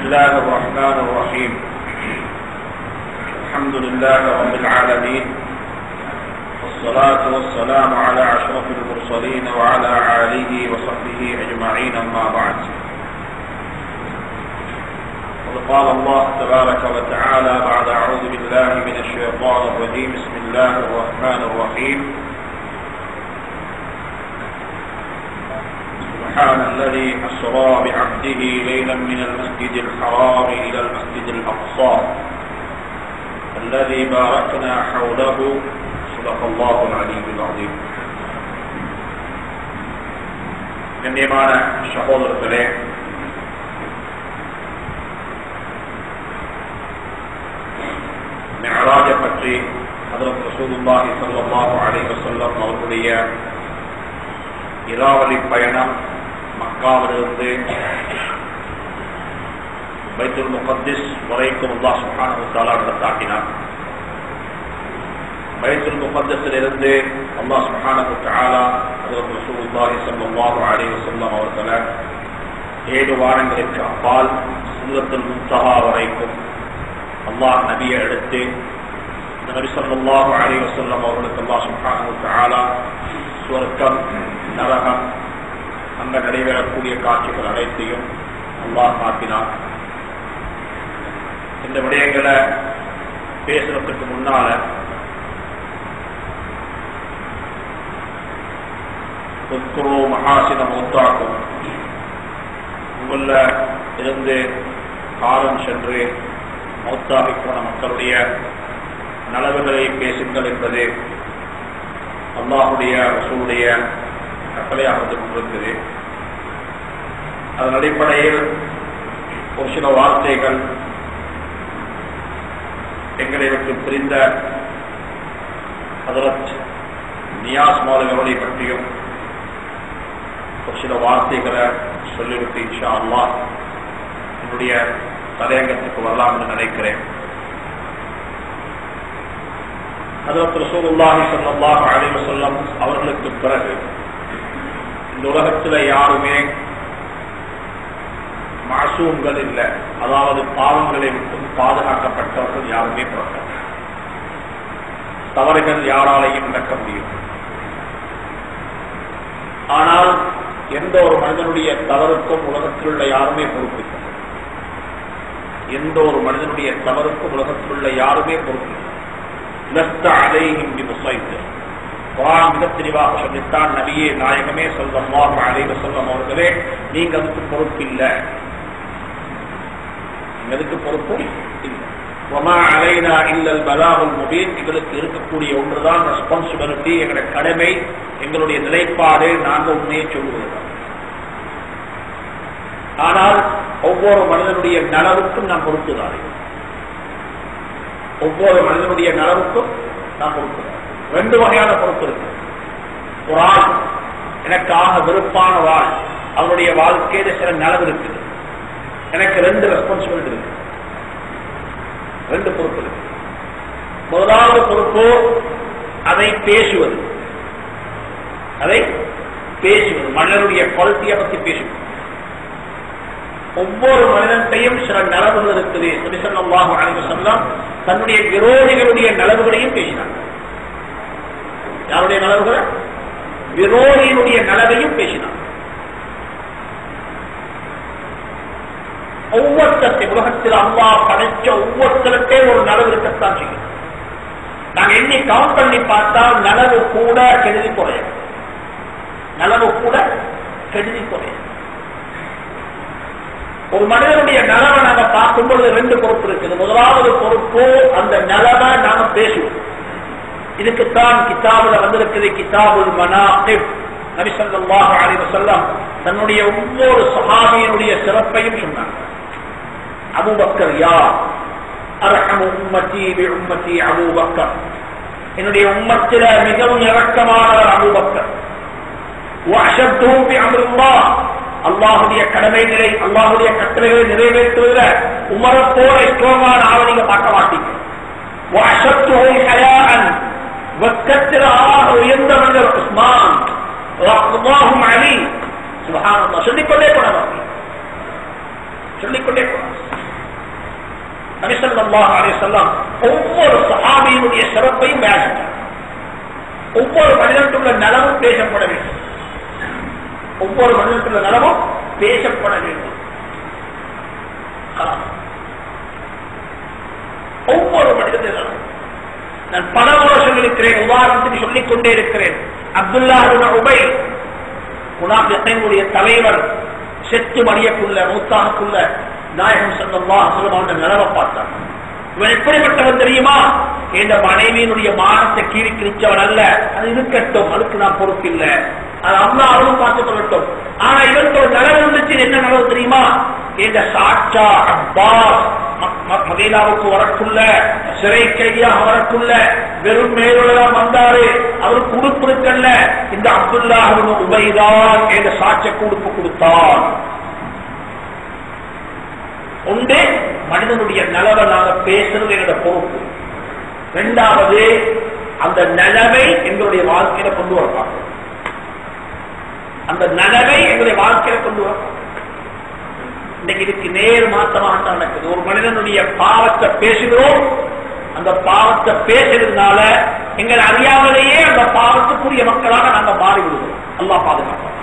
الله الرحمن الرحيم الحمد لله رب العالمين والصلاة والسلام على أشرف المرسلين وعلى آله وصحبه أجمعين أما بعد قال الله تبارك وتعالى بعد أعوذ بالله من الشيطان الرجيم بسم الله الرحمن الرحيم سبحان الذي أسرى بعبده ليلا من المسجد الحرام إلى المسجد الأقصى الذي باركنا حوله صدق الله العلي العظيم. கண்ணியமான சகோதரர்களே, மிஅராஜ் பற்றி ஹஜ்ரத் ரசூலுல்லாஹி ஸல்லல்லாஹு அலைஹி வஸல்லம் அவர்களுடைய இராவலி பயணம் மக்காவிலிருந்து பைத்துல் முகத்திஸ் வரைக்கும் அல்லாஹ் சுப்ஹானஹு வ தஆலா நடத்தாட்டினார். பைத்துல் முகத்திஸிலிருந்து அல்லாஹ் சுப்ஹானஹு வ தஆலா ஹஜ்ரத் ரசூலுல்லாஹி ஸல்லல்லாஹு அலைஹி வஸல்லம் அவர்களை 7 வாரங்களுக்கு அப்பால் சிதறத்துல் முன்தஹா வரைக்கும் அல்லாஹ் நபியை எடுத்து நபி ஸல்லல்லாஹு அலைஹி வஸல்லம் அவர்களுக்கு அல்லாஹ் சுப்ஹானஹு வ தஆலா சுவர்க்கம், நரகம், அங்க நடைபெறக்கூடிய காட்சிகள் அனைத்தையும் அல்லாஹ் காட்டினார். இந்த விடயங்களை பேசுறதுக்கு முன்னால உத்குரு மஹாசின மௌத்தாக்கும், உங்கள இருந்து காலம் சென்று மௌத்தாகி போன மக்களுடைய நலவுகளை பேசுங்கள் என்பது அல்லாஹுடைய ரசூலுடைய கட்டளையாக வந்து கொண்டிருக்கிறது. அதன் அடிப்படையில் ஒரு சில வார்த்தைகள் எங்களை விட்டு பிரிந்த ஹஜ்ரத் நியாஸ் மௌலவி அவர்களை பற்றியும் ஒரு சில வார்த்தைகளை சொல்லிவிட்டு இன்ஷா அல்லாஹ் என்னுடைய தலையங்கத்துக்கு வரலாம் என்று நினைக்கிறேன். ஹஜ்ரத் ரசூலுல்லாஹி ஸல்லல்லாஹு அலைஹி வஸல்லம் அவர்களுக்கு பிறகு இந்த உலகத்தில் யாருமே மாசூம்கள் இல்லை, அதாவது பாவங்களை விட்டு பாதுகாக்கப்பட்டவர்கள் யாருமே பிறக்க, தவறுகள் யாராலையும் நடக்க முடியும். ஆனால் எந்த ஒரு மனிதனுடைய தவறுக்கும் உலகத்தில் உள்ள யாருமே பொறுப்பில்லை. எந்த ஒரு மனிதனுடைய தவறுக்கும் உலகத்தில் உள்ள யாருமே பொறுப்பில்லை. மிக தெளிவாக சொல்லித்தான் நபியே நாயகமே ஸல்லல்லாஹு அலைஹி வஸல்லம் அவர்களே, நீங்க அதுக்கு பொறுப்பில்லை, எதுக்கு பொறுப்பு இல்லை. வமா அலைனா இல்லல் பலாகுல் முபீன், எங்களுக்கு இருக்கக்கூடிய ஒன்றுதான் ரெஸ்பான்சிபிலிட்டி, எங்களுடைய கடமை, எங்களுடைய நிலைப்பாடு, நாங்கள் உண்மையை சொல்லுவது. ஆனால் ஒவ்வொரு மனிதனுடைய நலவுக்கும் நாம் பொறுப்புதான். ஒவ்வொரு மனிதனுடைய நலவுக்கும் நாம் பொறுப்பு. 2 வகையான பொறுப்பு இருக்கு. ஒரு ஆள் எனக்காக விருப்பான வாழ், அவருடைய வாழ்க்கையில சில நலவு இருக்குது, எனக்கு 2 ரெஸ்பான்சிபிலிட்டி இருக்கு, 2 பொறுப்பு இருக்கு. முதலாவது பொறுப்பு அதை பேசுவது, மனிதனுடைய குவாலிட்டியை பற்றி பேசுவது. ஒவ்வொரு மனிதன்டையும் சில நலவுகள் இருக்குது. நபி ஸல்லல்லாஹு அலைஹி வஸல்லம் தன்னுடைய விரோதிகளுடைய நலவுகளையும் பேசினார். யாருடைய நலவுகள்? விரோதியினுடைய நலவையும் பேசினார். ஒவ்வொருத்தத்தை உலகத்தில் அல்லாஹ் படைச்ச ஒவ்வொருத்தருக்கே ஒரு நலவு இருக்கத்தான் செய்யும். நாங்க எண்ணி கவுண்ட் பண்ணி பார்த்தால் நலவு கூட கெடுதி குறையும், நலவு கூட கெடுதி குறையும். ஒரு மனிதனுடைய நலவை நாங்க பார்க்கும்போது 2 பொறுப்பு இருக்குது. முதலாவது பொறுப்பு அந்த நலவை நாம பேசுவோம். இதுக்குத்தான் கிதாபுல வந்திருக்கிறது கிதாபுல் மனாகிப். நபி ஸல்லல்லாஹு அலைஹி வஸல்லம் தன்னுடைய ஒவ்வொரு சஹாபியினுடைய சிறப்பையும் சொன்னார். அபூபக்கர் யார்? அர்ஹமு உம்மத்தி பி உம்மத்தி அபூபக்கர், என்னுடைய உம்மத்தில மிகவும் இரக்கமானவர் அபூபக்கர். வஅஷத்துஹு பி அம்ரில்லாஹ், அல்லாஹுடைய கடமைகளை, அல்லாஹுடைய கட்டளைகளை நிறைவேற்றுவதில் உமரை போல ஸ்ட்ராங்கான ஆளை நீங்க பார்க்க மாட்டீங்க. வஅஷத்துஹு ஹயாஅன், வெட்கத்தில் ஆக உயர்ந்த மனிதர் உஸ்மான் ரலியல்லாஹு அன்ஹு. சுப்ஹானல்லாஹ், சொல்லிக்கொண்டே போனார், சொல்லிக்கொண்டே போனார். ஸல்லல்லாஹு அலைஹி வஸல்லம் ஒவ்வொரு சஹாபியினுடைய சிறப்பையும் பேசிட்டார். ஒவ்வொரு மனிதனுக்குள்ள நலமும் பேசப்பட வேண்டும். ஒவ்வொரு மனிதனுக்குள்ள நலமும் பேசப்பட வேண்டும். ஒவ்வொரு மனிதனும் நான் பல முறை சொல்லியிருக்கிறேன், உதாரணத்துக்கு சொல்லிக் கொண்டே இருக்கிறேன். அப்துல்லாஹ் இப்னு உபை முனாஃபிகளுடைய தலைவர் செத்து மடியக்குள்ள மூத்தானுக்குள்ள நாயகம் ஸல்லல்லாஹு அலைஹி வஸல்லம் அவருடைய நிலவை பார்த்தார். இவன் எப்படிப்பட்டவன் தெரியுமா? இந்த மனைவியினுடைய மானத்தை கீறி கிழிச்சவன் அல்ல. அது இருக்கட்டும், அதுக்கு நான் பொறுப்பில்லை, அது அல்லாஹ் அவரும் பார்த்துக் கொள்ளட்டும். ஆனா இவருக்கு ஒரு நிலவு இருந்துச்சு. என்ன நிலவு தெரியுமா? இந்த சாட்சா அப்பாஸ் மதீனாவுக்கு வரக்குள்ள சிறை கைதியாக வரக்குள்ள வெறும் மேலுள்ளதான் வந்தாரு. அவருக்கு உடுப்பு இருக்கல்ல. இந்த அப்துல்லாஹ் இப்னு உபைதான் இந்த சாட்சிக்கு உடுப்பு கொடுத்தான். ஒன்று, மனிதனுடைய நலவை நாங்க பேசுறது என்னோட பொறுப்பு. இரண்டாவது, அந்த நலவை எங்களுடைய வாழ்க்கையில கொண்டு வரப்பாங்க. அந்த நலவை எங்களுடைய வாழ்க்கையில கொண்டு வரப்பாங்க. இன்னைக்கு இதுக்கு நேர் மாற்றமாக தான் நடக்குது. ஒரு மனிதனுடைய பாவத்தை பேசுகிறோம். அந்த பாவத்தை பேசுறதுனால எங்கள் அறியாமலேயே அந்த பாவத்துக்குரிய மக்களாக நாங்கள் மாறிவிடுவோம். அல்லாஹ் பாதுகாப்போம்.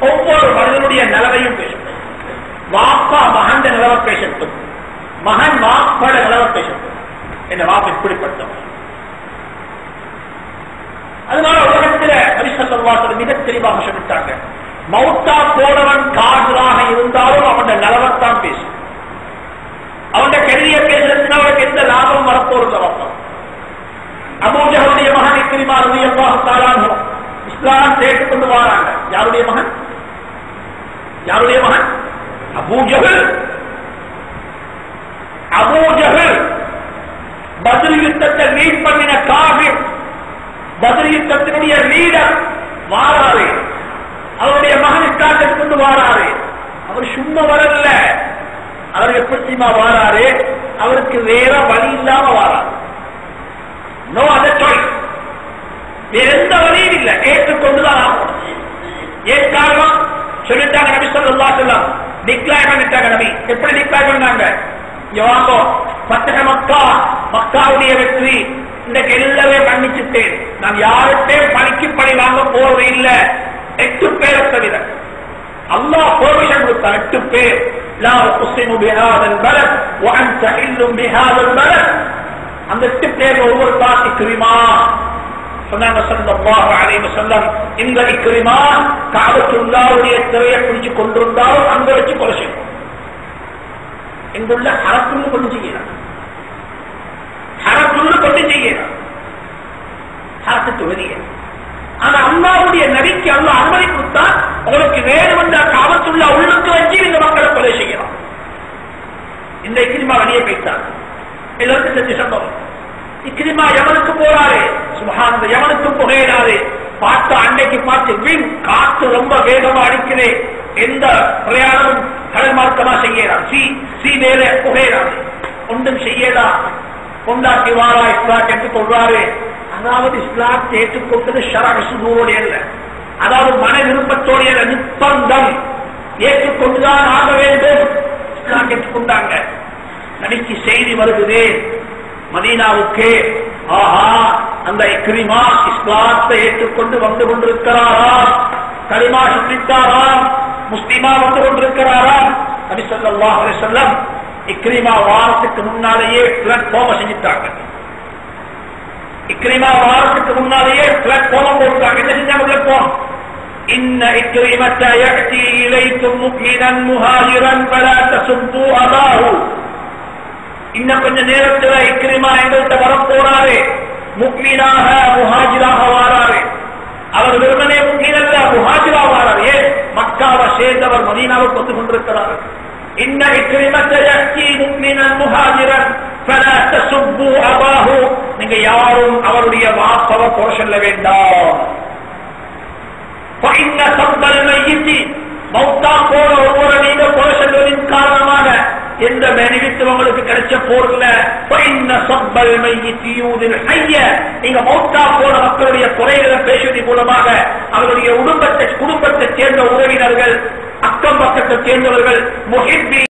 ஒவ்வொரு மனிதனுடைய நிலவையும் பேசணும். வாப்பா மகன் நிலவை பேசட்டும், மகன் வாப்பாட நிலவை பேசட்டும். என்ன வாப்பா இப்படிப்பட்டவன். அதனால உலகத்தில் நபி ஸல்லல்லாஹு அலைஹி வஸல்லம் மிக தெளிவாக சொல்லிட்டாங்க, மௌத்தா போனவன் காதலாக இருந்தாலும் அவன் நிலவத்தான் பேசும். அவன் கருதிய பேசுறதுக்கு அவனுக்கு எந்த லாபம் வரப்போறது அவன். அபூ ஜஹலுடைய மகன் இக்ரிமா ரலியல்லாஹு தஆலா அன்ஹு இஸ்லாம் ஏற்றுக்கொண்டு வராங்க. யாருடைய மகன்? யாருடைய மகன்? அபூ ஜஹல். அபூ ஜஹல் பத்ர் யுத்தத்தை லீட் பண்ணின காஃபிர். பத்ர் யுத்தத்தினுடைய லீடர் வாராரு. அவருடைய மகன் இஸ்லாத்தை கொண்டு வாராரு. அவர் சும்மா வரல. அவர் எப்படிமா வாராரு? அவருக்கு வேற வழி இல்லாம வாராரு. No other choice. வேற எந்த வழியும் இல்லை. ஏற்றுக்கொண்டுதான் ஆகணும். ஏன் காரணம்? சொல்லிட்டாங்க நபி ஸல்லல்லாஹு அலைஹி வஸல்லம் டிக்ளேர் பண்ணிட்டாங்க. நபி எப்படி டிக்ளேர் பண்ணாங்க? யோகோ பத்தக மக்கா, மக்காவுடைய வெற்றி இன்றைக்கு எல்லாமே மன்னிச்சுட்டேன். நான் யார்கிட்டையும் பணிக்கு பணி வாங்க போறது இல்லை. 8 பேரை தவிர அல்லாஹ் பெர்மிஷன் கொடுத்தார். 8 பேர். லா உக்ஸிமு பிஹாதல் பலத் வ அன்த ஹில்லும் பிஹாதல் பலத். அந்த 8 பேர் ஒவ்வொரு தாத்தி இக்ரிமா சொன்னாங்க ஸல்லல்லாஹு அலைஹி வஸல்லம். இந்த இக்ரிமா கஅபத்துல்லாஹ்வுடைய திரையை பிடிச்சு கொண்டிருந்தாலும் அங்க வச்சு கொலை செய்யணும். எங்குள்ள ஹரத்துள்ள கொண்டு செய்யலாம். ஹரத்துள்ள கொண்டு செய்யலாம். ஹரத்துக்கு வெளியே. ஆனா அல்லாஹ்வுடைய நபிக்கு அல்லாஹ் அனுமதி கொடுத்தா உங்களுக்கு வேணுமென்ற காபத்துள்ள உள்ளுக்கு வச்சு இந்த மக்களை கொலை செய்யலாம். இந்த இக்ரிமா வெளியே போயிட்டார். எல்லாருக்கும் செஞ்ச சம்பவம். இக்ரிமா யமனுக்கு போறாரு. சுப்ஹானல்லாஹ், யமனுக்கு புகையிடாரு. பார்த்து அன்னைக்கு பார்த்து வின் காற்று ரொம்ப வேகமா அடிக்குது. எந்த பிரயாணமும் கடல் மார்க்கமா செய்யலாம். சி மேலே புகையிடாது. ஒன்றும் செய்யலாம். கொண்டாட்டி வாரா இஸ்லாத் என்று சொல்றாரு. அதாவது இஸ்லாத்தை ஏற்றுக்கொண்டது ஷரஅ சுதூரோடு அல்ல. அதாவது மன விருப்பத்தோடைய நிர்பந்தம். ஏற்றுக்கொண்டுதான் ஆக வேண்டும். இஸ்லாம் ஏற்றுக்கொண்டாங்க. நபிக்கு செய்தி வருகிறது மதீனாவுக்கு. ஆஹா, அந்த இக்ரிமா இஸ்லாத்தை ஏற்றுக்கொண்டு வந்து கொண்டிருக்கிறாரா, கலிமா சொல்லிட்டாரா, முஸ்லிமா வந்து கொண்டிருக்கிறாரா. நபி ஸல்லல்லாஹு அலைஹி வஸல்லம் இக்ரிமா வாரத்துக்கு முன்னாலேயே பிளாட்ஃபார்ம் செஞ்சிட்டாங்க. இக்ரிமா வாரத்துக்கு முன்னாலேயே பிளாட்ஃபார்ம் போட்டாங்க. என்ன செஞ்சாங்க? பிளாட்ஃபார்ம் இன்ன இக்ரிமத யஅதி இலைக்கும் முஃமினன் முஹாஜிரன் ஃபலா தசுப்பு அபாஹு. இன்னும் கொஞ்ச நேரத்துல இக்ரிமா எங்கள்கிட்ட வரப்போறாரு. முஃமினாக முஹாஜிராக வாராரு. அவர் வெறுமனே முஃமினல்ல, முஹாஜிரா வாராரு. ஏன்? மக்காவை சேர்ந்தவர் மதீனாவுக்கு வந்து கொண்டிருக்கிறார். இன்ன இக்ரிமத யஅதி முஃமினன் முஹாஜிரன் ஃபலா தசுப்பு அபாஹு. நீங்க யாரும் அவருடைய வாப்பவ குறை சொல்ல வேண்டாம். فإن سب الميت மௌத்தா போன ஒவ்வொரு நீங்க குறை சொல்வதின் காரணமாக எந்த பெனிஃபிட் உங்களுக்கு கிடைச்ச போறல. நீங்க மௌத்தா போன மக்களுடைய குறைகளை பேசுவதன் மூலமாக அவருடைய குடும்பத்தை சேர்ந்த உறவினர்கள், அக்கம் பக்கத்தை சேர்ந்தவர்கள், முஹிப்பி